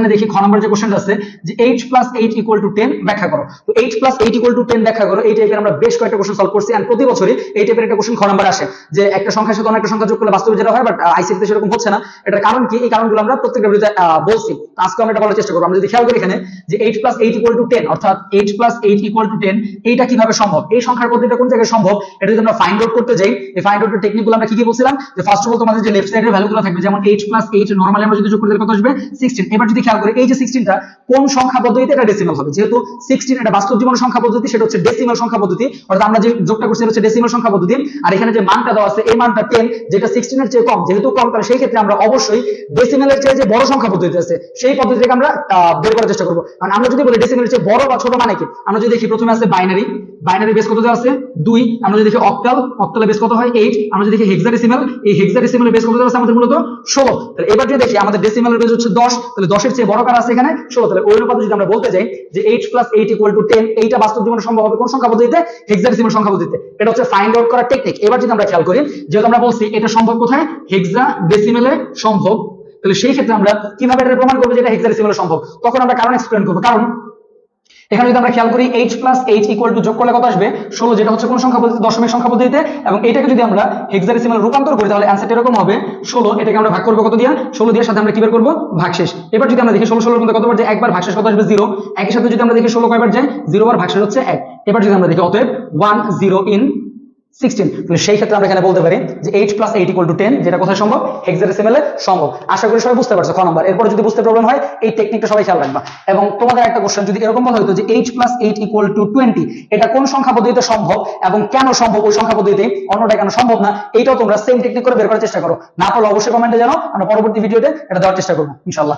এখানে দেখি খ নম্বর যে কোশ্চেনটা আছে যে 8 + 8 = 10 ব্যাখ্যা করো। তো 8 + 8 = 10 ব্যাখ্যা করো, এই টাইপের আমরা বেশ কয়েকটা কোশ্চেন সলভ করছি, আর প্রতি বছরই এই টাইপের একটা কোশ্চেন খ নম্বর আসে যে একটা সংখ্যার সাথে অন্য একটা সংখ্যা যোগ করলে বাস্তবে যেটা হয়, বাট আইসিটিতে সেরকম হচ্ছে না। এটার কারণ কি? এই কারণগুলো আমরা প্রত্যেকটা ভিডিওতে বলছি, আজকে আমরা এটা বলার চেষ্টা করব। আমরা যদি খেয়াল করি এখানে যে 8 + 8 = 10, অর্থাৎ 8 + 8 = 10, এইটা কিভাবে সম্ভব, এই সংখ্যার পদ্ধতিটা কোন জায়গায় সম্ভব, এটা যদি আমরা ফাইন্ড আউট করতে যাই, এই ফাইন্ড আউটের টেকনিকগুলো আমরা কি কি বলছিলাম যে ফার্স্ট অফ অল তোমাদের যে লেফট সাইডের ভ্যালুগুলো থাকবে, যেমন 8 + 8 নরমালি আমরা যদি যোগ করলে কত আসবে 16। এবার যদি খেয়াল করি এই যে 16টা কোন সংখ্যা পদ্ধতিতে, এটা ডেসিমাল হবে, যেহেতু 16 এটা বাস্তব জীবনের সংখ্যা পদ্ধতি, সেটা হচ্ছে ডেসিমাল সংখ্যা পদ্ধতি, অর্থাৎ আমরা যে যোগটা করছি এটা হচ্ছে ডেসিমাল সংখ্যা পদ্ধতি। আর এখানে যে মানটা দেওয়া আছে এই মানটা 10, যেটা 16 এর চেয়ে কম, যেহেতু কম, তাহলে সেই ক্ষেত্রে আমরা অবশ্যই ডেসিমালের চেয়ে যে বড় সংখ্যা পদ্ধতি আছে সেই পদ্ধতিকে আমরা বের করার চেষ্টা করব। কারণ আমরা যদি বলি ডেসিমালের চেয়ে বড় বা ছোট মানে কি, আমরা যদি দেখি প্রথমে আছে বাইনারি, বাইনারি বেস কত দেওয়া আছে 2, আমরা যদি দেখি অক্টাল, অক্টালের বেস কত হয় 8, আমরা যদি দেখি হেক্সাডেসিমাল, এই হেক্সাডেসিমালের বেস কত দেওয়া আছে আমাদের মূলত 16। তাহলে এবার যদি দেখি আমাদের ডেসিমালের বেস হচ্ছে 10, তাহলে 10 এর চেয়ে বড় কার আছে এখানে 16। তাহলে ওই অনুপাতে যদি আমরা বলতে যাই যে 8 + 8 = 10, এইটা বাস্তব জীবনে সম্ভব হবে কোন সংখ্যা পদ্ধতিতে, হেক্সাডেসিমাল সংখ্যা পদ্ধতিতে। এটা হচ্ছে ফাইন্ড আউট করার টেকনিক। এবার যদি আমরা খেয়াল করি, যেহেতু আমরা বলছি এটা সম্ভব কোথায়, হেক্সাডেসিমালে সম্ভব, তাহলে সেই ক্ষেত্রে আমরা কিভাবে এটা প্রমাণ করব যে এটা হেক্সাডেসিমালে সম্ভব, তখন আমরা কারণ এক্সপ্লেইন করব। কারণ এখানে যদি আমরা খেয়াল করি 8 + 8 = যোগ করলে কত আসবে 16, যেটা হচ্ছে কোন সংখ্যা পদ্ধতি, দশমিক সংখ্যা পদ্ধতিতে, এবং এটাকে যদি আমরা হেক্সাডেসিমাল রূপান্তর করি তাহলে অ্যানসারটা এরকম হবে 16। এটাকে আমরা ভাগ করব কত দিয়ে, 16 দিয়ে, সাথে আমরা কি বের করব ভাগশেষ। এবার যদি আমরা দেখি 16 এর মধ্যে কতবার যায়, একবার, ভাগশেষ কত আসবে 0। একই সাথে যদি আমরা দেখি 16 কয়বার যায়, 0 বার, ভাগশেষ হচ্ছে 1। এবার যদি আমরা দেখি অতএব 1 0 in 16, তাহলে সেই ক্ষেত্রে আমরা এখানে বলতে পারি যে 8 + 8 = 10, যেটা কোথায় সম্ভব, হেক্সাডেসিমালে সম্ভব। আশা করি সবাই বুঝতে পারছো খ নাম্বার। এরপর যদি বুঝতে প্রবলেম হয় এই টেকনিকটা সবাই খেয়াল রাখবা। এবং তোমাদের একটা কোশ্চেন যদি এরকম বলা হতো যে 8 + 8 = 20, এটা কোন সংখ্যা পদ্ধতিতে সম্ভব এবং কেন সম্ভব ওই সংখ্যা পদ্ধতিতে, অন্যটা কেন সম্ভব না, এইটাও তোমরা সেম টেকনিক করে বের করার চেষ্টা করো। না পারলে অবশ্যই কমেন্টে জানাও, আমরা পরবর্তী ভিডিওতে এটা দেওয়ার চেষ্টা করবো ইনশাআল্লাহ।